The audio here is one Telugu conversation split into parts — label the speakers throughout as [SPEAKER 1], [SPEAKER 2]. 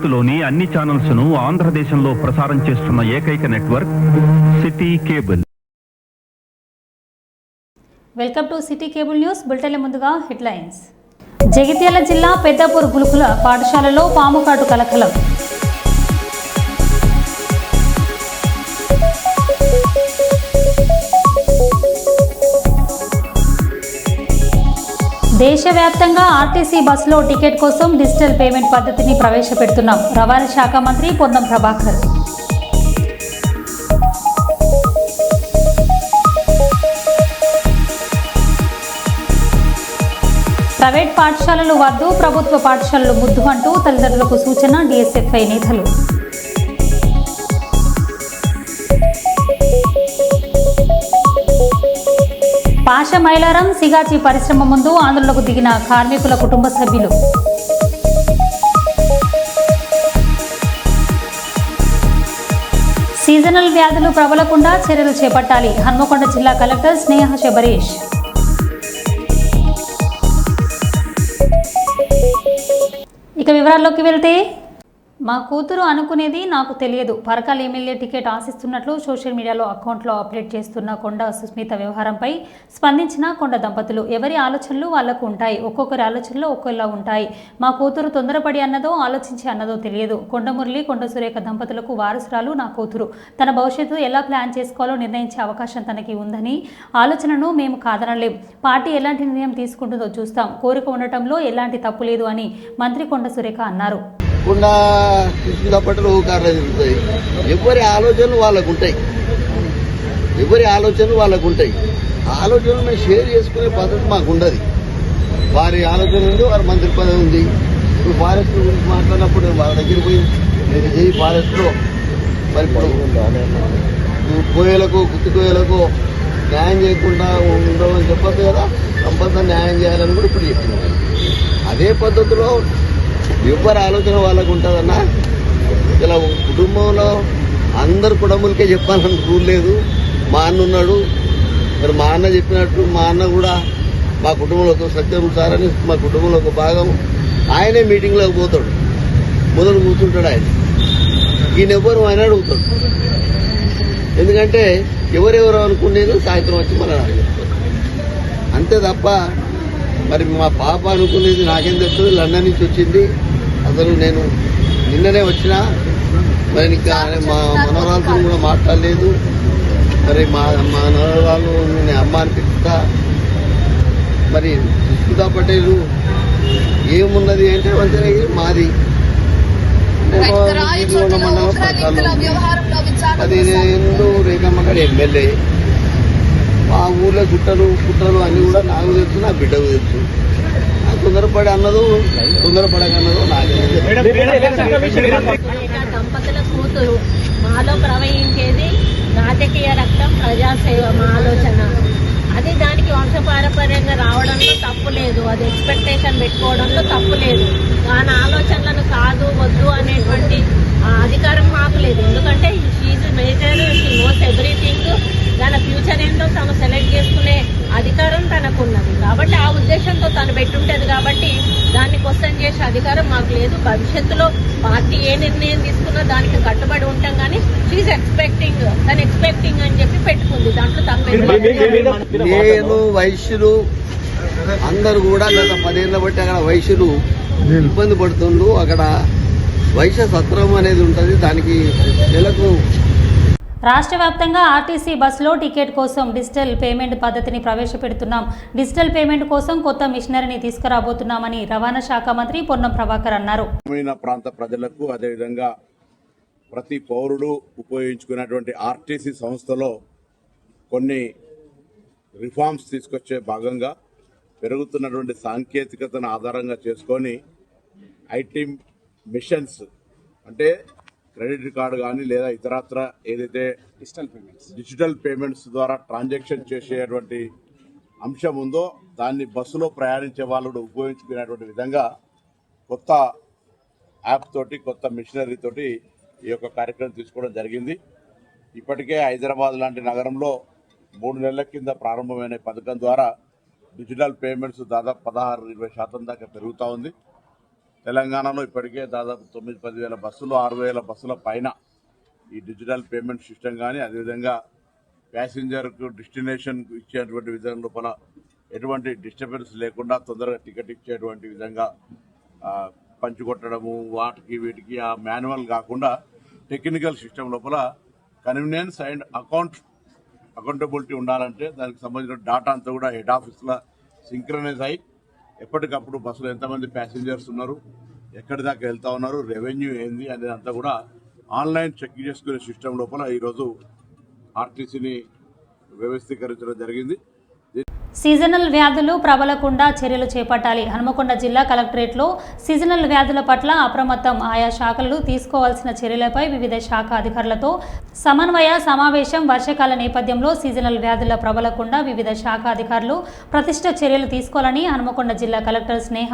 [SPEAKER 1] భవిష్యత్తులోని అన్ని ఛానల్స్ ను ఆంధ్రదేశంలో ప్రసారం చేస్తున్న ఏకైక network city cable.
[SPEAKER 2] Welcome to city cable news bulletin. ముందుగా హెడ్లైన్స్. జగిత్యాల జిల్లా పెద్దపూర్ గురుకుల పాఠశాలలో పాముకాటు కలకలం. దేశవ్యాప్తంగా ఆర్టీసీ బస్సులో టికెట్ కోసం డిజిటల్ పేమెంట్ పద్ధతిని ప్రవేశపెడుతున్నాం. రవాణా శాఖ మంత్రి పొన్నం ప్రభాకర్. ప్రైవేట్ పాఠశాలలు వద్దు, ప్రభుత్వ పాఠశాలలు ముద్దు అంటూ తల్లిదండ్రులకు సూచన. డీఎస్ఎఫ్ఐ నేతలు. పాష మైలారం సిగాచి పరిశ్రమ ముందు ఆందోళనకు దిగిన కార్మికుల కుటుంబ సభ్యులు. సీజనల్ వ్యాధులు ప్రబలకుండా చర్యలు చేపట్టాలి. హన్మకొండ జిల్లా కలెక్టర్ స్నేహ శబరీష్. ఇక వివరాల్లోకి వెళ్తే, మా కూతురు అనుకునేది నాకు తెలియదు. పరకాల ఎమ్మెల్యే టికెట్ ఆశిస్తున్నట్లు సోషల్ మీడియాలో అకౌంట్లో అప్డేట్ చేస్తున్న కొండ సుస్మిత వ్యవహారంపై స్పందించిన కొండ దంపతులు. ఎవరి ఆలోచనలు వాళ్లకు ఉంటాయి, ఒక్కొక్కరి ఆలోచనలు ఒక్కొక్కలా ఉంటాయి. మా కూతురు తొందరపడి అన్నదో ఆలోచించి అన్నదో తెలియదు. కొండ మురళి, కొండ సురేఖ దంపతులకు వారసురాలు నా కూతురు. తన భవిష్యత్తు ఎలా ప్లాన్ చేసుకోవాలో నిర్ణయించే అవకాశం తనకి ఉందని ఆలోచనను మేము కాదనలేం. పార్టీ ఎలాంటి నిర్ణయం తీసుకుంటుందో చూస్తాం. కోరిక ఉండటంలో ఎలాంటి తప్పు లేదు అని మంత్రి కొండ సురేఖ అన్నారు.
[SPEAKER 3] కుండా తీసుకున్నప్పటిలో ఊకారాలు జరుగుతాయి. ఎవరి ఆలోచనలు వాళ్ళకు ఉంటాయి, ఆలోచనలు మేము షేర్ చేసుకునే పద్ధతి మాకు ఉండదు. వారి ఆలోచన ఉంది, వారి మంత్రి పదవి ఉంది. ఇప్పుడు ఫారెస్ట్ గురించి మాట్లాడినప్పుడు వాళ్ళ దగ్గర పోయి నేను చేయి ఫారెస్ట్లో మరి ఇప్పుడు కోయలకు గుత్తి కోయలకు న్యాయం చేయకుండా ఉండమని చెప్పదు కదా, కంపల్సరీ న్యాయం చేయాలని కూడా ఇప్పుడు చెప్తున్నాను. అదే పద్ధతిలో ఎవరి ఆలోచన వాళ్ళకు ఉంటుందన్నా. ఇలా కుటుంబంలో అందరు కుటుంబాలకే చెప్పాలని రూల్ లేదు. మా అన్న ఉన్నాడు, మరి మా అన్న చెప్పినట్టు మా అన్న కూడా మా కుటుంబంలో ఒక సత్యం సార్ అని మా కుటుంబంలో ఒక భాగం. ఆయనే మీటింగ్లోకి పోతాడు, మొదలు కూర్చుంటాడు. ఈయన ఎవరు ఆయన అడుగుతాడు. ఎందుకంటే ఎవరెవరు అనుకునేది సాయంత్రం వచ్చి మన చెప్తారు అంతే తప్ప మరి మా పాప అనుకునేది నాకేం తెలుస్తుంది. లండన్ నుంచి వచ్చింది, అసలు నేను నిన్ననే వచ్చినా. మరి ఇంకా మా మనవరాలతో కూడా మాట్లాడలేదు. మరి మా మనవరాలు నేను అమ్మ అనిపిస్తా. మరి సుస్మితా పటేల్ ఏమున్నది అంటే మంచిగా మాది మండలం పరకాలు. అది నేను రేఖమ్మ గారి ఎమ్మెల్యే. మా ఊళ్ళో గుట్టలు అన్ని కూడా నాకు తెలుసు, నా బిడ్డకు తెలుసు. నాకు తొందరపడకన్నదో నాకే.
[SPEAKER 4] దంపతుల కూతురు మాలో ప్రవహించేది రాజకీయ రక్తం, ప్రజాసేవ మా ఆలోచన. అది దానికి వంశపారపర్యంగా రావడంలో తప్పు లేదు, అది ఎక్స్పెక్టేషన్ పెట్టుకోవడంలో తప్పు లేదు. దాని ఆలోచనలను కాదు వద్దు అనేటువంటి అధికారం మాకు లేదు. ఎందుకంటే she major, she knows everything. తన ఫ్యూచర్ ఏంటో తను సెలెక్ట్ చేసుకునే అధికారం తనకున్నది. కాబట్టి ఆ ఉద్దేశంతో తను పెట్టుంటది. కాబట్టి దాన్ని క్వశ్చన్ చేసే అధికారం మాకు లేదు. భవిష్యత్తులో పార్టీ ఏ నిర్ణయం తీసుకున్నా దానికి కట్టుబడి ఉంటాం. కానీ షీఈ్ ఎక్స్పెక్టింగ్ అని చెప్పి పెట్టుకుంది. దాంట్లో తప్పేది.
[SPEAKER 3] నేను వైశ్యులు అందరు కూడా గత 10 ఏళ్ల బట్టి అక్కడ వైశ్యులు ఇబ్బంది పడుతుండ్రు. అక్కడ వైశ్య సత్రం అనేది ఉంటుంది. దానికి నెలకు
[SPEAKER 2] రాష్ట్ర వ్యాప్తంగా ఆర్టీసీ బస్సులో టికెట్ కోసం డిజిటల్ పేమెంట్ పద్ధతిని ప్రవేశపెడుతున్నాం. డిజిటల్ పేమెంట్ కోసం కొత్త మిషనరీని తీసుకురాబోతున్నామని రవాణా శాఖ మంత్రి పొన్నం ప్రభాకర్ అన్నారు.
[SPEAKER 5] గ్రామీణ ప్రాంత ప్రజలకు అదేవిధంగా ప్రతి పౌరుడు ఉపయోగించుకున్నటువంటి ఆర్టీసీ సంస్థలో కొన్ని రిఫార్మ్స్ తీసుకొచ్చే భాగంగా పెరుగుతున్నటువంటి సాంకేతికతను ఆధారంగా చేసుకొని ఐటీ మిషన్స్ అంటే క్రెడిట్ కార్డు కానీ లేదా ఇతరత్ర ఏదైతే డిజిటల్ పేమెంట్స్ ద్వారా ట్రాన్సాక్షన్ చేసేటువంటి అంశం ఉందో దాన్ని బస్సులో ప్రయాణించే వాళ్ళు ఉపయోగించుకునేటువంటి విధంగా కొత్త యాప్ తోటి, కొత్త మిషనరీ తోటి ఈ యొక్క కార్యక్రమం తీసుకోవడం జరిగింది. ఇప్పటికే హైదరాబాద్ లాంటి నగరంలో 3 నెలల కింద ప్రారంభమైన పథకం ద్వారా డిజిటల్ పేమెంట్స్ దాదాపు 16-20% దాకా పెరుగుతూ ఉంది. తెలంగాణలో ఇప్పటికే దాదాపు 9-10 వేల బస్సులు, 6,000 బస్సుల పైన ఈ డిజిటల్ పేమెంట్ సిస్టమ్ కానీ, అదేవిధంగా ప్యాసింజర్కు డెస్టినేషన్ ఇచ్చేటువంటి విధానం లోపల ఎటువంటి డిస్టర్బెన్స్ లేకుండా తొందరగా టికెట్ ఇచ్చేటువంటి విధంగా పంచుకొట్టడము, వాటికి వీటికి ఆ మాన్యువల్ కాకుండా టెక్నికల్ సిస్టమ్ లోపల కన్వీనియన్స్ అండ్ అకౌంటబిలిటీ ఉండాలంటే దానికి సంబంధించిన డాటా అంతా కూడా హెడ్ ఆఫీస్లో సింక్రనైజ్ అయ్యి ఎప్పటికప్పుడు బస్సులో ఎంతమంది ప్యాసింజర్స్ ఉన్నారు, ఎక్కడి దాకా వెళ్తా ఉన్నారు, రెవెన్యూ ఏంది అనేది అంతా కూడా ఆన్లైన్ చెక్ చేసుకునే సిస్టమ్ లోపల ఈరోజు ఆర్టీసీని వ్యవస్థీకరించడం జరిగింది.
[SPEAKER 2] సీజనల్ వ్యాధులు ప్రబలకుండా చర్యలు చేపట్టాలి. హనుమకొండ జిల్లా కలెక్టరేట్లో సీజనల్ వ్యాధుల పట్ల అప్రమత్తం. ఆయా శాఖలు తీసుకోవాల్సిన చర్యలపై వివిధ శాఖ అధికారులతో సమన్వయ సమావేశం. వర్షాకాల నేపథ్యంలో సీజనల్ వ్యాధుల ప్రబలకుండా వివిధ శాఖ అధికారులు ప్రతిష్ట చర్యలు తీసుకోవాలని హనుమకొండ జిల్లా కలెక్టర్ స్నేహ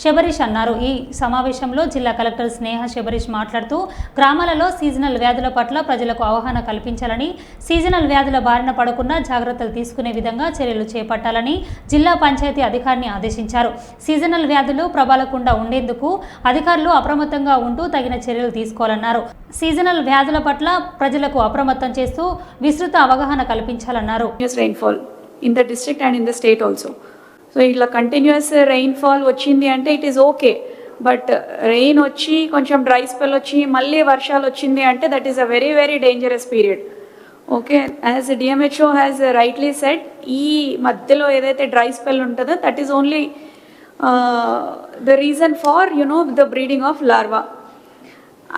[SPEAKER 2] శబరీష్ అన్నారు. ఈ సమావేశంలో జిల్లా కలెక్టర్ స్నేహ శబరీష్ మాట్లాడుతూ గ్రామాలలో సీజనల్ వ్యాధుల పట్ల ప్రజలకు అవగాహన కల్పించాలని, సీజనల్ వ్యాధుల బారిన పడకుండా జాగ్రత్తలు తీసుకునే విధంగా చర్యలు చేపట్టాలని జిల్లా పంచాయతీ అధికారిని ఆదేశించారు. సీజనల్ వ్యాధులు ప్రబలకుండా ఉండేందుకు అధికారులు అప్రమత్తంగా ఉంటూ తగిన చర్యలు తీసుకోవాలన్నారు. సీజనల్ వ్యాధుల పట్ల ప్రజలకు అప్రమత్తం చేస్తూ విస్తృత అవగాహన కల్పించాలన్నారు.
[SPEAKER 6] rainfall in the district and in the state also. So ఇలా కంటిన్యూస్ రెయిన్ఫాల్ వచ్చింది అంటే it is okay, but rain వచ్చి కొంచెం డ్రై స్పెల్ వచ్చి మళ్ళీ వర్షాలు వచ్చింది అంటే that is a very very dangerous period. Okay, as DMHO has rightly said, ఈ మధ్యలో ఏదైతే డ్రై స్పెల్ ఉంటుందో that is only the reason for the breeding of larva.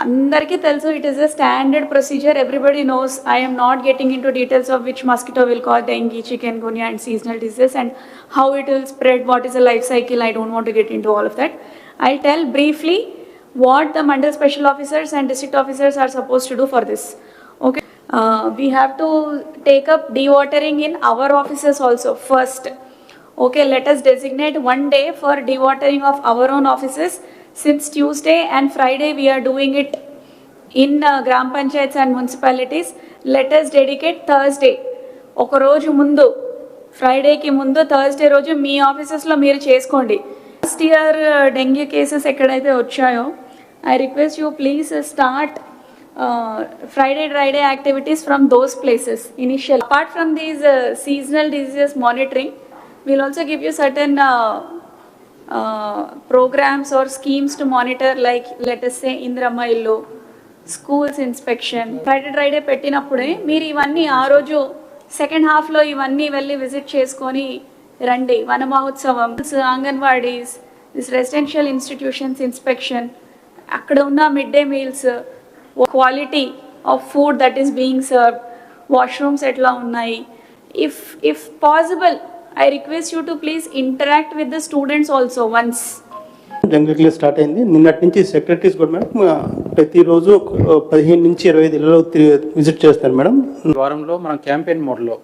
[SPEAKER 6] అందరికీ తెలుసు, it is a standard procedure, everybody knows. I'm not getting in to details of which mosquito will cause dengue, chikungunya and seasonal disease and how it will spread, what is the life cycle. I don't want to get into all of that. I'll tell briefly what the mandal special officers and district officers are supposed to do for this. Okay. We have to take up dewatering in our offices also first. Okay, let us designate one day for dewatering of our own offices. Since Tuesday and Friday we are doing it in Gram Panchayats and municipalities, let us dedicate Thursday. Oka roju mundu, Friday ki mundu Thursday roju మీ ఆఫీసెస్లో మీరు చేసుకోండి. Last year dengue cases ఎక్కడైతే వచ్చాయో, I request you please start Friday activities from those places initially. Apart from these seasonal diseases monitoring, we'll also give you certain programs or schemes to monitor, like let us say Indrama Illu, schools inspection. Friday పెట్టినప్పుడే మీరు ఇవన్నీ ఆ రోజు సెకండ్ హాఫ్లో ఇవన్నీ వెళ్ళి విజిట్ చేసుకొని రండి. వన మహోత్సవం, anganwadis, this residential institutions inspection, అక్కడ ఉన్న mid day meals, quality of food that is being served, washrooms etla unnai. If possible, I request you to please interact with the students also once.
[SPEAKER 7] జనరల్గా స్టార్ట్ అయింది. నిన్నటి నుంచి సెక్రటరీస్ కూడా మేడం ప్రతిరోజు 15 నుంచి 25 ఇళ్లలో విజిట్ చేస్తారు మేడం.
[SPEAKER 8] వారంలో మనం క్యాంపెయిన్ మోడ్లో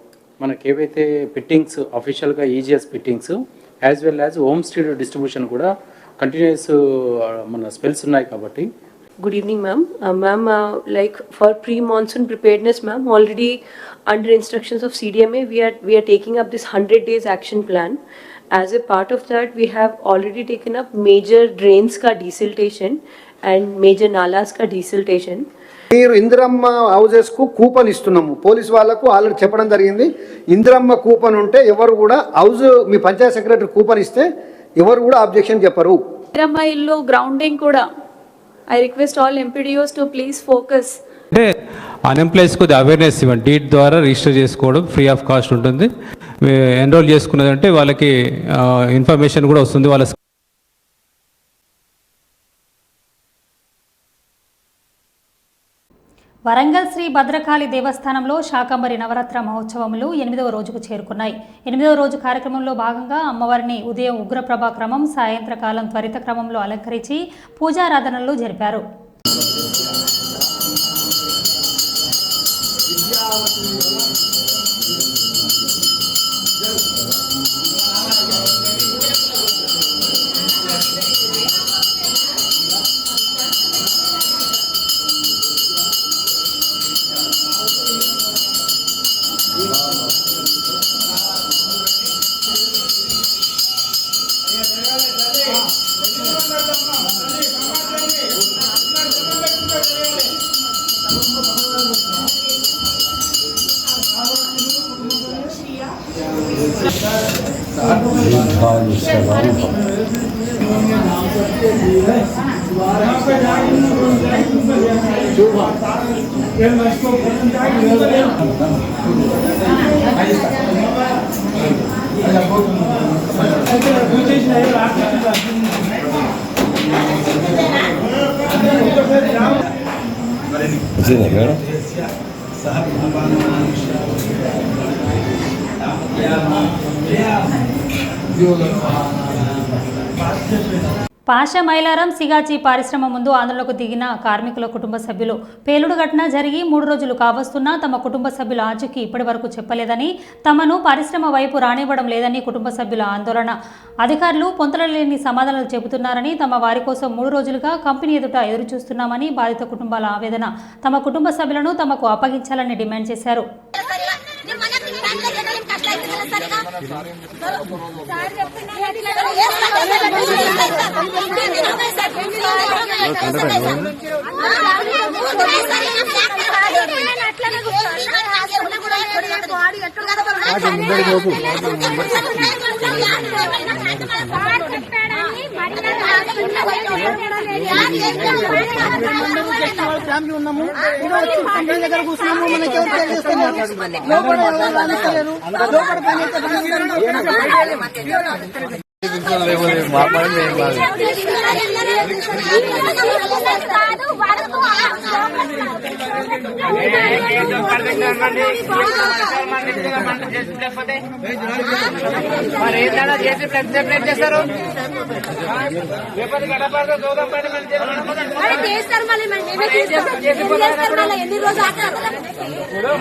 [SPEAKER 8] మనకి ఏవైతే పిట్టింగ్స్ అఫీషియల్గా ఈజీఎస్ పిట్టింగ్స్ as well as home stereo distribution కూడా కంటిన్యూస్ మన స్పెల్స్ ఉన్నాయి కాబట్టి.
[SPEAKER 9] Good evening, ma'am. Ma'am, like for pre-monsoon preparedness, ma'am, already under instructions of CDMA, we are taking up this 100 days action plan. As a part of that, we have already taken up major drains ka desiltation and major nalas ka desiltation.
[SPEAKER 10] మీరు ఇందిరమ్మ హౌజెస్ కు కూపన్ ఇస్తున్నాము. పోలీస్ వాళ్ళకు ఆల్రెడీ చెప్పడం జరిగింది. ఇందిరమ్మ కూపన్ ఉంటే ఎవరు కూడా హౌజ్ మీ పంచాయత్ సెక్రటరీ కూపన్ ఇస్తే ఎవరు కూడా అబ్జెక్షన్ చెప్పరు.
[SPEAKER 6] ఇందిరమ్మ ఇల్లు గ్రౌండింగ్ కూడా I request all MPDOs to please focus.
[SPEAKER 11] అంటే అన్ఎంప్లాయీస్ కొద్దిగా అవేర్నెస్ ఇవ్వండి. డీట్ ద్వారా రిజిస్టర్ చేసుకోవడం ఫ్రీ ఆఫ్ కాస్ట్ ఉంటుంది. ఎన్రోల్ చేసుకున్నదంటే వాళ్ళకి ఇన్ఫర్మేషన్ కూడా వస్తుంది. వాళ్ళ
[SPEAKER 2] వరంగల్ శ్రీ భద్రకాళి దేవస్థానంలో శాకంబరి నవరాత్ర మహోత్సవములు 8వ రోజుకు చేరుకున్నాయి. 8వ రోజు కార్యక్రమంలో భాగంగా అమ్మవారిని ఉదయం ఉగ్రప్రభా క్రమం, సాయంత్రకాలం త్వరిత క్రమంలో అలంకరించి పూజారాధనలు జరిపారు. పాషా మైలారం సిగాచి పరిశ్రమ ముందు ఆందోళనకు దిగిన కార్మికుల కుటుంబ సభ్యులు పేలుడు ఘటన జరిగి 3 రోజులు కావస్తున్నా తమ కుటుంబ సభ్యుల ఆచూకీ ఇప్పటి వరకు చెప్పలేదని, తమను పరిశ్రమ వైపు రానివ్వడం లేదని కుటుంబ సభ్యుల ఆందోళన. అధికారులు పొంతలలేని సమాధానాలు చెబుతున్నారని, తమ వారి కోసం 3 రోజులుగా కంపెనీ ఎదుట ఎదురు చూస్తున్నామని బాధిత కుటుంబాల ఆవేదన. తమ కుటుంబ సభ్యులను తమకు అప్పగించాలని డిమాండ్ చేశారు.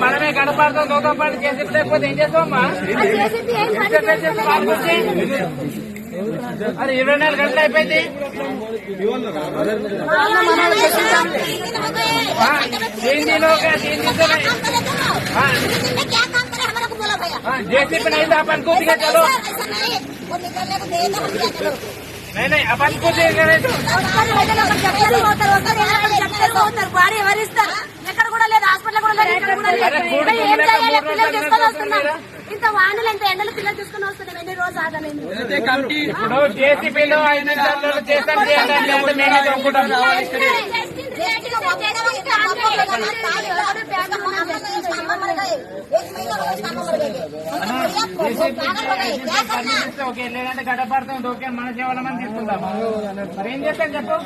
[SPEAKER 12] మనమే గడపడతాం దూరం పని చేసి లేకపోతే ఏం చేస్తామమ్మా? అరే 24 గంటలు అయిపోయింది. जेसीपी नहीं था अपन को दिखा चलो नहीं अपन को दिखा ఎక్కడ కూడా లేదు, హాస్పిటల్ కూడా లేదు. ఇంత వానలు ఎంత ఎండలు పిల్లలు తీసుకుని వస్తున్నాం, ఎన్ని రోజు ఆగలేదు. ఇప్పుడు జేసీపీలో 5 నిమిషాల్లో చేస్తాం చేయాలంటే లేదంటే గడపడతాం ఓకే మన సేవలమని తీసుకుంటాము. మరి ఏం చేస్తాం చెప్పు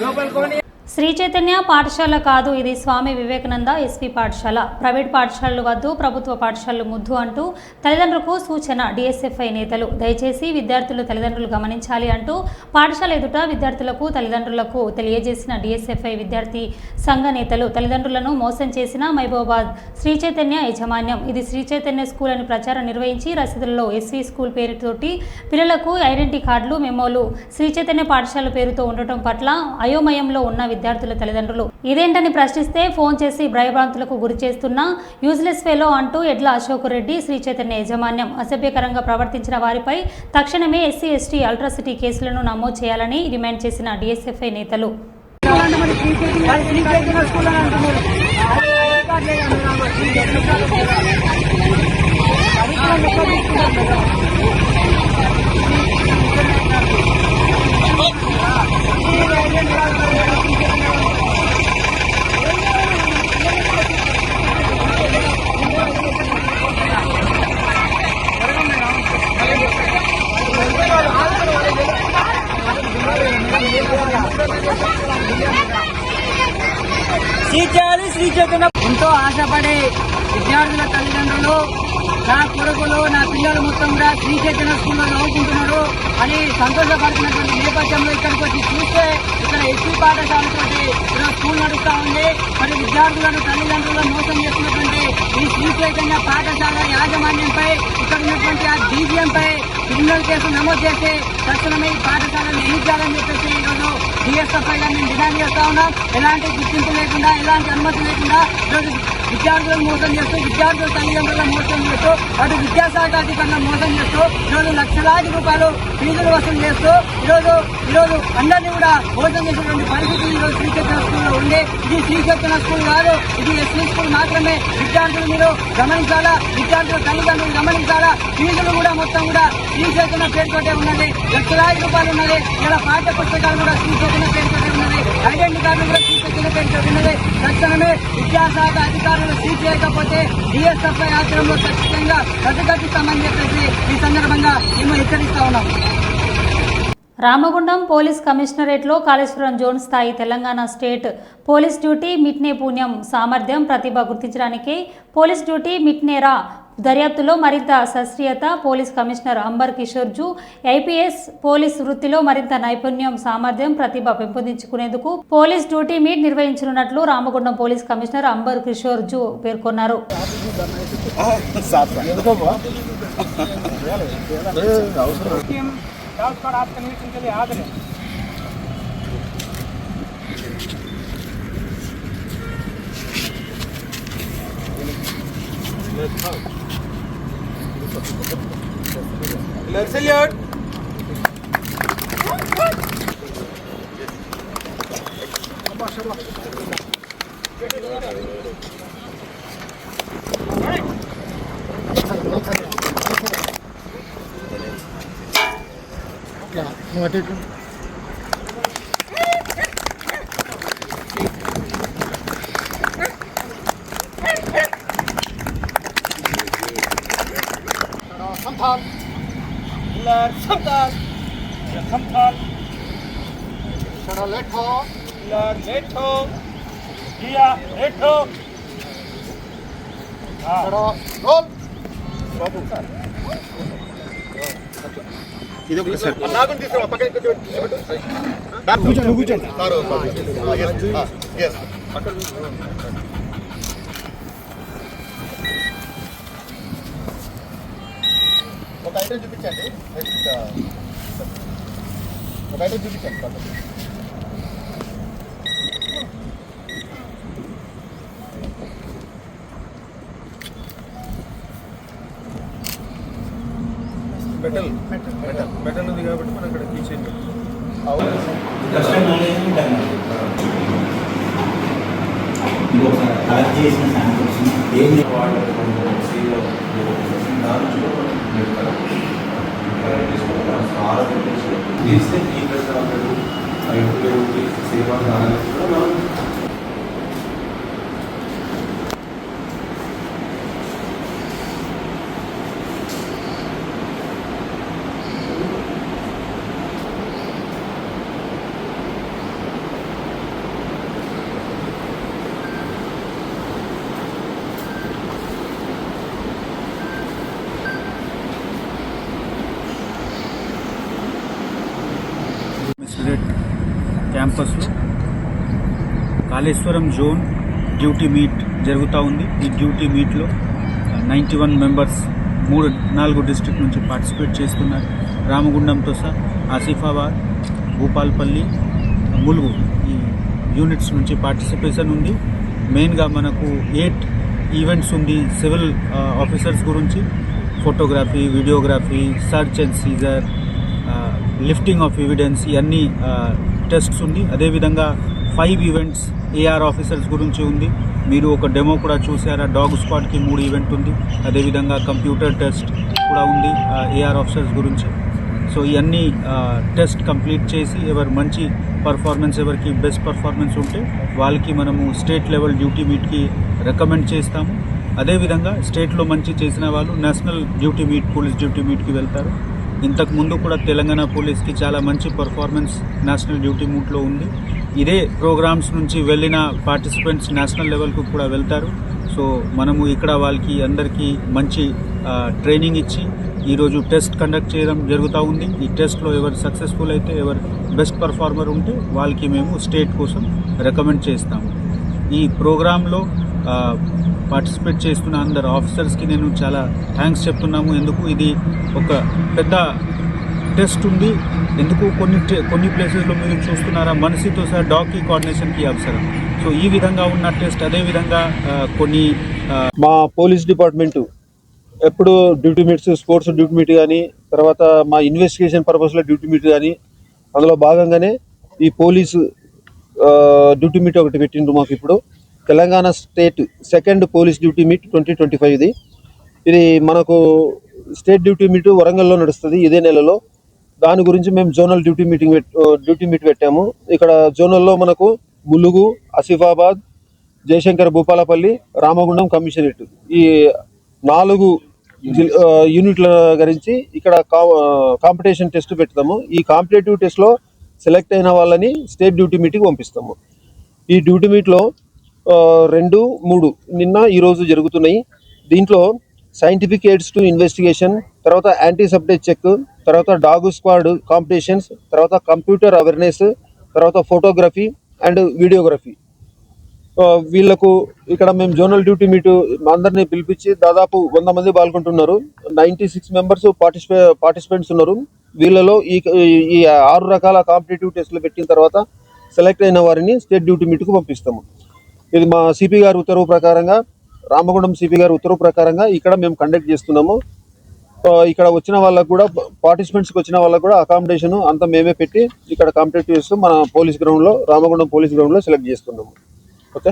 [SPEAKER 12] లోపలికి.
[SPEAKER 2] శ్రీ చైతన్య పాఠశాల కాదు, ఇది స్వామి వివేకానంద ఎస్పీ పాఠశాల. ప్రైవేట్ పాఠశాలలు వద్దు, ప్రభుత్వ పాఠశాలలు ముద్దు అంటూ తల్లిదండ్రులకు సూచన. డిఎస్ఎఫ్ఐ నేతలు దయచేసి విద్యార్థులు తల్లిదండ్రులు గమనించాలి అంటూ పాఠశాల ఎదుట విద్యార్థులకు తల్లిదండ్రులకు తెలియజేసిన డిఎస్ఎఫ్ఐ విద్యార్థి సంఘ నేతలు తల్లిదండ్రులను మోసం చేసిన మహబూబాబాద్ శ్రీ చైతన్య యాజమాన్యం. ఇది శ్రీ చైతన్య స్కూల్ అని ప్రచారం నిర్వహించి రసీదులలో ఎస్వి స్కూల్ పేరుతోటి పిల్లలకు ఐడెంటిటీ కార్డులు, మెమోలు శ్రీ చైతన్య పాఠశాల పేరుతో ఉండటం పట్ల అయోమయంలో ఉన్న విద్యార్థుల తల్లిదండ్రులు ఇదేంటని ప్రశ్నిస్తే ఫోన్ చేసి భయభ్రాంతులకు గురి చేస్తున్న యూజ్లెస్ ఫెలో అంటూ ఎడ్ల అశోక్ రెడ్డి శ్రీ చైతన్య యాజమాన్యం అసభ్యకరంగా ప్రవర్తించిన వారిపై తక్షణమే ఎస్సీ ఎస్టీ అల్ట్రాసిటీ కేసులను నమోదు చేయాలని డిమాండ్ చేసిన డిఎస్ఎఫ్ఐ నేతలు.
[SPEAKER 12] ఎంతో ఆశపడే విద్యార్థుల తల్లిదండ్రులు నా కొడుకులు నా పిల్లలు మొత్తం కూడా శ్రీ చైతన్య స్కూల్లో చదువుకుంటున్నారు అని సంతోషపడుతున్నటువంటి నేపథ్యంలో ఇక్కడికి వచ్చి చూస్తే ఇక్కడ ఎస్సీ పాఠశాలతోటి స్కూల్ నడుస్తా ఉంది. మరి విద్యార్థులను తల్లిదండ్రులను మోసం చేస్తున్నటువంటి ఈ శ్రీ చైతన్య పాఠశాల యాజమాన్యంపై ఇక్కడ ఉన్నటువంటి ఆ డీజీఎంపై క్రిమినల్ కేసు నమోదు చేసి తక్షణమే ఈ పాఠశాలను ఎన్నికలని చెప్పేసి ఈరోజు డిఎస్ఎఫ్ఐగా మేము డిమాండ్ చేస్తా ఉన్నాం. ఎలాంటి గుర్తింపు లేకుండా, ఎలాంటి అనుమతి లేకుండా ఈరోజు విద్యార్థులను మోసం చేస్తూ, విద్యార్థుల తల్లిదండ్రులను మోసం చేస్తూ, అటు విద్యాశాఖ అధికారులను మోసం చేస్తూ ఈరోజు లక్షలాది రూపాయలు ఫీజులు వసూలు చేస్తూ ఈరోజు అందరినీ కూడా మోసం చేసినటువంటి పరిస్థితి ఈరోజు శ్రీ చైతన్య స్కూల్లో ఉంది. ఇది శ్రీ చైతన్య స్కూల్ కాదు, ఇది ఎస్సీ స్కూల్ మాత్రమే. విద్యార్థులు మీరు గమనించాలా, విద్యార్థుల తల్లిదండ్రులు గమనించాలా. ఫీజులు కూడా మొత్తం కూడా శ్రీ చైతన్య పేరుతోటే ఉన్నది. ₹1,00,000 ఉన్నది. ఇలా పాఠ్య పుస్తకాలు కూడా శ్రీ చైతన్య పేరుతోటే ఉన్నది. ఐడెంటిటీ కార్డులు కూడా శ్రీ చైతన్య పేరుతో ఉన్నది. తక్షణమే విద్యాశాఖ అధికారులు సీజ్ చేయకపోతే DSFI ఆధ్వర్యంలో ఖచ్చితంగా ప్రతిఘటిస్తామని చెప్పేసి ఈ సందర్భంగా మేము హెచ్చరిస్తా ఉన్నాం.
[SPEAKER 2] రామగుండం పోలీస్ కమిషనరేట్లో కాళేశ్వరం జోన్ స్థాయి తెలంగాణ స్టేట్ పోలీస్ డ్యూటీ మిట్నే పుణ్యం సామర్థ్యం ప్రతిభ గుర్తించడానికి పోలీస్ డ్యూటీ మిట్నేరా దర్యాప్తులో మరింత శాస్త్రీయత police commissioner Ambar Kishore Jha IPS police వృత్తిలో మరింత నైపుణ్యం సామర్థ్యం ప్రతిభ పెంపొందించుకునేందుకు పోలీస్ డ్యూటీ మీట్ నిర్వహించనున్నట్లు రామగుండం పోలీస్ కమిషనర్ అంబర్ కిషోర్ జూ పేర్కొన్నారు.
[SPEAKER 3] ఒక ఐటమ్ చూపించండి. ఒక ఐటమ్ చూపించండి. మెటల్ ఉంది కాబట్టి మనం ఇక్కడ తీసేయండి.
[SPEAKER 13] క్యాంపస్లో కాళేశ్వరం జోన్ డ్యూటీ మీట్ జరుగుతూ ఉంది. ఈ డ్యూటీ మీట్లో 91 మెంబర్స్ 4 డిస్ట్రిక్ట్ నుంచి పార్టిసిపేట్ చేస్తున్నారు. రామగుండంతో సహా ఆసిఫాబాద్, భూపాల్పల్లి, ములుగు ఈ యూనిట్స్ నుంచి పార్టిసిపేషన్ ఉంది. మెయిన్గా మనకు 8 ఈవెంట్స్ ఉంది. సివిల్ ఆఫీసర్స్ గురించి photography, videography, search and seizure, lifting of evidence, ఇవన్నీ టెస్ట్స్ ఉంది. అదేవిధంగా 5 ఈవెంట్స్ ఏఆర్ ఆఫీసర్స్ గురించి ఉంది. మీరు ఒక డెమో కూడా చూసారా. డాగ్ స్క్వాడ్కి 3 ఈవెంట్ ఉంది. అదేవిధంగా కంప్యూటర్ టెస్ట్ కూడా ఉంది ఏఆర్ ఆఫీసర్స్ గురించి. సో ఇవన్నీ టెస్ట్ కంప్లీట్ చేసి ఎవరు మంచి పర్ఫార్మెన్స్, ఎవరికి బెస్ట్ పర్ఫార్మెన్స్ ఉంటే వాళ్ళకి మనము స్టేట్ లెవెల్ డ్యూటీ మీట్కి రికమెండ్ చేస్తాము. అదేవిధంగా స్టేట్లో మంచి చేసిన వాళ్ళు national duty meet, police duty మీట్కి వెళ్తారు. ఇంతకు ముందు కూడా తెలంగాణ పోలీస్కి చాలా మంచి పర్ఫార్మెన్స్ నేషనల్ డ్యూటీ మీట్లో ఉంది. ఇదే ప్రోగ్రామ్స్ నుంచి వెళ్ళిన పార్టిసిపెంట్స్ నేషనల్ లెవెల్కు కూడా వెళ్తారు. సో మనము ఇక్కడ వాళ్ళకి అందరికీ మంచి ట్రైనింగ్ ఇచ్చి ఈరోజు టెస్ట్ కండక్ట్ చేయడం జరుగుతూ ఉంది. ఈ టెస్ట్లో ఎవరు సక్సెస్ఫుల్ అయితే, ఎవరు బెస్ట్ పర్ఫార్మర్ ఉంటే వాళ్ళకి మేము స్టేట్ కోసం రికమెండ్ చేస్తాము. ఈ ప్రోగ్రాంలో పార్టిసిపేట్ చేస్తున్న అందరు ఆఫీసర్స్కి నేను చాలా థ్యాంక్స్ చెప్తున్నాము. ఎందుకు ఇది ఒక పెద్ద టెస్ట్ ఉంది. ఎందుకు కొన్ని ప్లేసెస్లో మీరు చూస్తున్నారా, మనిషితో సహా డాగ్కి కోఆర్డినేషన్కి అవసరం. సో ఈ విధంగా ఉన్న టెస్ట్. అదేవిధంగా కొన్ని
[SPEAKER 14] మా పోలీస్ డిపార్ట్మెంటు ఎప్పుడు duty meets, sports duty meet కానీ, తర్వాత మా ఇన్వెస్టిగేషన్ పర్పస్లో డ్యూటీ మీట్ కానీ అందులో భాగంగానే ఈ పోలీసు డ్యూటీ మీట్ ఒకటి పెట్టిండ్రు మాకు. ఇప్పుడు Telangana state second police duty meet 2025 ఇది మనకు స్టేట్ డ్యూటీ మీట్ వరంగల్లో నడుస్తుంది ఇదే నెలలో. దాని గురించి మేము జోనల్ డ్యూటీ మీట్ పెట్టాము. ఇక్కడ జోనల్లో మనకు ములుగు, ఆసిఫాబాద్, జయశంకర్, భూపాలపల్లి, రామగుండం, కమిషనరేట్ ఈ 4 యూనిట్ల గురించి ఇక్కడ కాంపిటీషన్ టెస్ట్ పెడతాము. ఈ కాంపిటేటివ్ టెస్ట్లో సెలెక్ట్ అయిన వాళ్ళని స్టేట్ డ్యూటీ మీట్కి పంపిస్తాము. ఈ డ్యూటీ మీట్లో 2, 3 నిన్న ఈరోజు జరుగుతున్నాయి. దీంట్లో సైంటిఫిక్ ఎయిడ్స్ టు ఇన్వెస్టిగేషన్, తర్వాత యాంటీ సబ్టేజ్ చెక్, తర్వాత డాగ్ స్క్వాడ్ కాంపిటీషన్స్, తర్వాత కంప్యూటర్ అవేర్నెస్, తర్వాత ఫోటోగ్రఫీ అండ్ వీడియోగ్రఫీ. వీళ్లకు ఇక్కడ మేము జోనల్ డ్యూటీ మీట్ అందరినీ పిలిపించి దాదాపు 100 మంది పాల్గొంటున్నారు. 96 మెంబర్స్ పార్టిసిపెంట్స్ ఉన్నారు. వీళ్ళలో ఈ 6 రకాల కాంపిటేటివ్ టెస్టులు పెట్టిన తర్వాత సెలెక్ట్ అయిన వారిని స్టేట్ డ్యూటీ మీట్కు పంపిస్తాము. ఇది మా సిపి గారి ఉత్తర్వు ప్రకారంగా, రామగుండం సిపి గారి ఉత్తర్వు ప్రకారంగా ఇక్కడ మేము కండక్ట్ చేస్తున్నాము. ఇక్కడ వచ్చిన వాళ్ళకు కూడా, పార్టిసిపెంట్స్కి వచ్చిన వాళ్ళకు కూడా అకామిడేషన్ అంతా మేమే పెట్టి ఇక్కడ కాంపిటేటివ్ చేస్తూ మన పోలీస్ గ్రౌండ్లో, రామగుండం పోలీస్ గ్రౌండ్లో సెలెక్ట్ చేస్తున్నాము. ఓకే.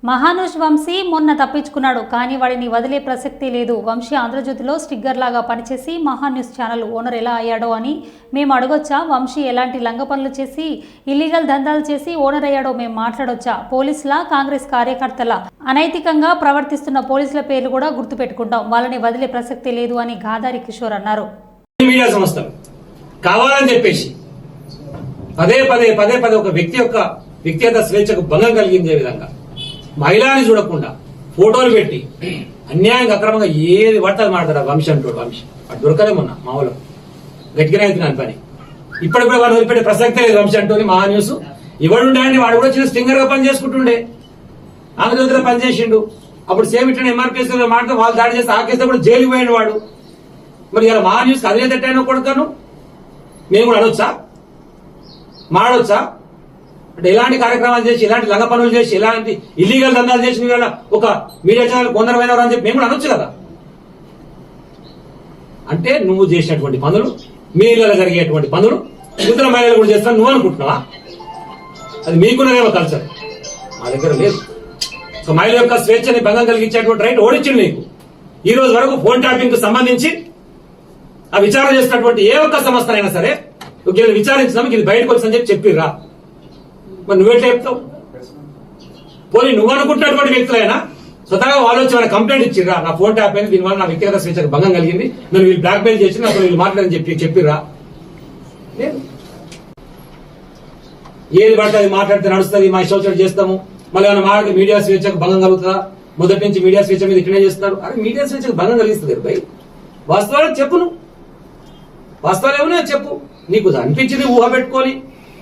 [SPEAKER 2] మహానుష్ వంశీ మొన్న తప్పించుకున్నాడు, కానీ వాడిని వదిలే ప్రసక్తి లేదు. వంశీ ఆంధ్రజ్యోతిలో స్టిగ్గర్ లాగా పనిచేసి మహాన్యూస్ ఛానల్ ఓనర్ ఎలా అయ్యాడో అని మేము అడగొచ్చా? వంశీ ఎలాంటి లంగ పనులు చేసి ఇల్లీగల్ దందాలు చేసి ఓనర్ అయ్యాడో మేము మాట్లాడొచ్చా? పోలీసుల, కాంగ్రెస్ కార్యకర్తల అనైతికంగా ప్రవర్తిస్తున్న పోలీసుల పేర్లు కూడా గుర్తుపెట్టుకుంటాం. వాళ్ళని వదిలే ప్రసక్తి లేదు అని గాదారి కిషోర్ అన్నారు.
[SPEAKER 15] మీడియా సంస్థలు కావాలని చెప్పేసి పదే ఒక వ్యక్తి యొక్క వ్యక్తిగత స్వేచ్ఛకు భంగం కలిగించే విధంగా మహిళని చూడకుండా ఫోటోలు పెట్టి అన్యాయంగా అక్రమంగా ఏది పడతాది మాట్లాడతారు. వంశీ అంటాడు. వంశీ అటు దొరకలే మొన్న మామూలు గట్టిగానే అవుతున్నాను పని. ఇప్పటికి కూడా వాడు వదిలిపెట్టే ప్రసక్తే లేదు. వంశీ అంటోని మహా న్యూస్ ఎవడుండే అండి, వాడు కూడా చిన్న స్టింగర్ గా పని చేసుకుంటుండే, ఆంధ్రజ్యోతిలో పనిచేసిండు. అప్పుడు సేమ్ ఇట్లా ఎంఆర్పీఎస్ మాట వాళ్ళు దాడి చేస్తే ఆ కేసులో కూడా జైలుకి పోయిండు వాడు. మరి ఇలా మహా న్యూస్ అదే తట్టాను కొడుకాను మేము కూడా అనొచ్చా, మాడొచ్చా? అంటే ఎలాంటి కార్యక్రమాలు చేసి, ఎలాంటి లంగ పనులు చేసి, ఎలాంటి ఇల్లీగల్ దందాలు చేసి ఒక మీడియా ఛానల్ కొందరమైనవారు అని చెప్పి మేము కూడా అనొచ్చు కదా. అంటే నువ్వు చేసినటువంటి పనులు, మీడియాలో జరిగేటువంటి పనులు ఇతర మహిళలు కూడా చేస్తాను నువ్వు అనుకుంటున్నావా? అది మీకున్నదేమో కల్చర్, మా దగ్గర లేదు. సో మహిళల యొక్క స్వేచ్ఛని భంగం కలిగించేటువంటి రైట్ ఓడించింది నీకు. ఈ రోజు వరకు ఫోన్ ట్యాపింగ్ కు సంబంధించి ఆ విచారణ చేసినటువంటి ఏ ఒక్క సంస్థనైనా సరే విచారించినాము ఇది బయటకు వచ్చని చెప్పిర్రా? మరి నువ్వెట్లా చెప్తావు? పోనీ నువ్వు అనుకుంటున్నటువంటి వ్యక్తులైనా స్వతహాగా వాళ్ళు వచ్చి వాళ్ళ కంప్లైంట్ ఇచ్చిర్రా, నా ఫోన్ ట్యాప్ అయింది, దీనివల్ల నా వ్యక్తిగత స్వేచ్ఛకు భంగం కలిగింది, నన్ను వీళ్ళు బ్లాక్ మెయిల్ చేసి నాకు వీళ్ళు మాట్లాడని చెప్పిర్రా? లేదు. ఏది పడితే అది మాట్లాడితే నడుస్తుంది, మా ఇష్టం చేస్తాము, మళ్ళీ ఏమైనా మాట్లాడితే మీడియా స్వేచ్ఛకు భంగం కలుగుతుందా? మొదటి నుంచి మీడియా స్వేచ్ఛ మీద ఇట్లనే చేస్తున్నారు. అరే మీడియా స్వేచ్ఛకు భంగం కలిగిస్తుంది భయ్. వాస్తవాలు చెప్పు, నువ్వు వాస్తవాలు ఏమన్నా చెప్పు. నీకు అనిపించింది ఊహ పెట్టుకొని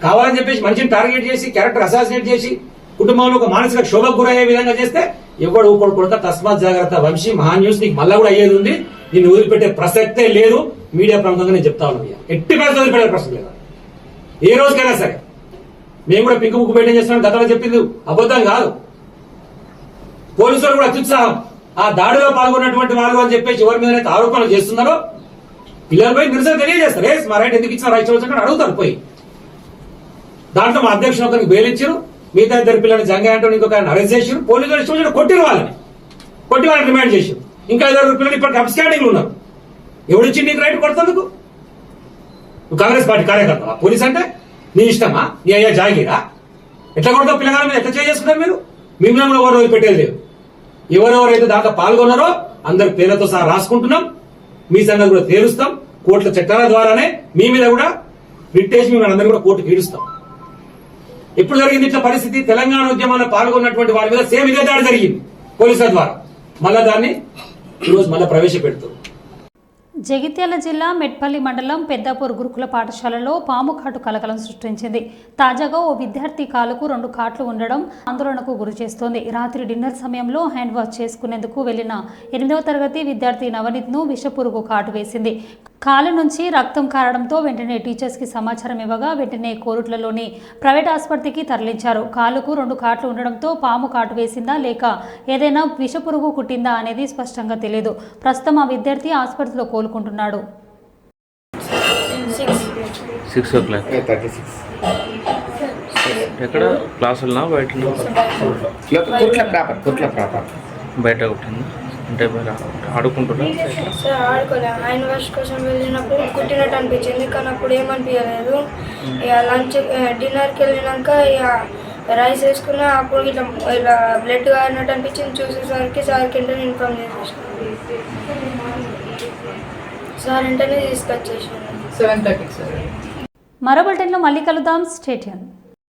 [SPEAKER 15] కావాలని చెప్పేసి మనిషిని టార్గెట్ చేసి, క్యారెక్టర్ అసాసినేట్ చేసి, కుటుంబంలో ఒక మానసిక క్షోభకు గురయ్యే విధంగా చేస్తే ఎవడు ఊపడు కొడుక. తస్మాత్ జాగ్రత్త వంశీ. మహా న్యూస్ నీకు మళ్ళా కూడా అయ్యేది ఉంది. నిన్ను వదిలిపెట్టే ప్రసక్తే లేదు. మీడియా ప్రాంతంగా నేను చెప్తా ఉన్నాను, ఎట్టి పరిస్థితుల్లో వదిలిపెట్టే ప్రసక్తి లేదు ఏ రోజుకైనా సరే. మేము కూడా పింక్ బుక్ మెయింటైన్ చేస్తున్నాం. గతంలో చెప్పింది అబద్ధం కాదు. పోలీసులు కూడా అత్యుత్సాహం. ఆ దాడిలో పాల్గొన్నటువంటి వాళ్ళు అని చెప్పేసి ఎవరి మీద ఆరోపణలు చేస్తున్నారో పిల్లలు పోయి నిరసన తెలియజేస్తారు. మా రైట్ ఎందుకు ఇచ్చిన రైట్ వచ్చి అడుగుతారు పోయి. దాంట్లో మా అధ్యక్షుడు ఒకరికి బెయిల్ ఇచ్చారు, మిగతా 2 పిల్లలు జంగా అంటూ ఇంకొక అరెస్ట్ చేశారు. పోలీసులు ఇష్టం కొట్టిరు కొట్టి వాళ్ళని రిమాండ్ చేశారు. ఇంకా 5 పిల్లలు ఇప్పటికి అబ్స్కాండింగ్ ఉన్నారు. ఎవడిచ్చింది నీకు రైట్ కొడతాందుకు? నువ్వు కాంగ్రెస్ పార్టీ కార్యకర్తవా? పోలీస్ అంటే నీ ఇష్టమా? నీ అయ్యా జాగీరా? ఎట్లా కొడతావు? పిల్లగాల మీద ఎట్లా చేసుకున్నారు మీరు? మిమ్మల్ని ఎవరు వదిలిపెట్టేది లేదు. ఎవరెవరైతే దాంట్లో పాల్గొన్నారో అందరి పేర్లతో సహా రాసుకుంటున్నాం. మీ సంగతి కూడా తేలుస్తాం. కోర్టుల చట్టాల ద్వారానే మీ మీద కూడా రిట్టేసి మిమ్మల్ని అందరూ కూడా కోర్టుకు ఈడుస్తాం. ఎప్పుడు జరిగింది ఇట్లా పరిస్థితి? తెలంగాణ ఉద్యమంలో పాల్గొన్నటువంటి వారి మీద సేమ్ ఇదే దాడి జరిగింది పోలీసుల ద్వారా. మళ్ళా దాన్ని ఈరోజు మళ్ళీ ప్రవేశపెడుతుంది.
[SPEAKER 2] జగిత్యాల జిల్లా మెట్పల్లి మండలం పెద్దాపూర్ గురుకుల పాఠశాలలో పాము కాటు కలకలం సృష్టించింది. తాజాగా ఓ విద్యార్థి కాలుకు 2 కాట్లు ఉండడం ఆందోళనకు గురి చేస్తోంది. రాత్రి డిన్నర్ సమయంలో హ్యాండ్ వాష్ చేసుకునేందుకు వెళ్లిన 8వ తరగతి విద్యార్థి నవనీత్ ను విషపురుగు కాటు వేసింది. కాలు నుంచి రక్తం కారడంతో వెంటనే టీచర్స్ కి సమాచారం ఇవ్వగా వెంటనే కోరుట్లలోని ప్రైవేట్ ఆసుపత్రికి తరలించారు. కాలుకు 2 కాట్లు ఉండడంతో పాము కాటు వేసిందా లేక ఏదైనా విషపురుగు కుట్టిందా అనేది స్పష్టంగా తెలియదు. ప్రస్తుతం ఆ విద్యార్థి ఆసుపత్రిలో కోలుకుంటున్నాడు.
[SPEAKER 16] 6 o'clock.
[SPEAKER 17] 36.
[SPEAKER 16] ఎక్కడ క్లాసులనా బయట
[SPEAKER 17] కుట్ల ప్రాపర్
[SPEAKER 16] బయట కొట్టింది అంటే ఆడుకుంటున్నా
[SPEAKER 18] సార్ ఆడుకోలే హ్యాండ్ వాష్ కోసం వెళ్ళినప్పుడు కుట్టినట్టు అనిపించింది, కానీ అప్పుడు ఏమనిపించలేదు. ఇక లంచ్ డిన్నర్కి వెళ్ళినాక ఇక రైస్ వేసుకున్నా, అప్పుడు ఇలా బ్లడ్ కారినట్టు అనిపించింది. చూసేసరికి సార్కి వెంటనే ఇన్ఫార్మ్ చేసేసాను. సార్ వెంటనే తీసుకొచ్చేసాను.
[SPEAKER 2] 7:30. మరో బులెటిన్లో మళ్ళీ కలుద్దాం. Stay tune.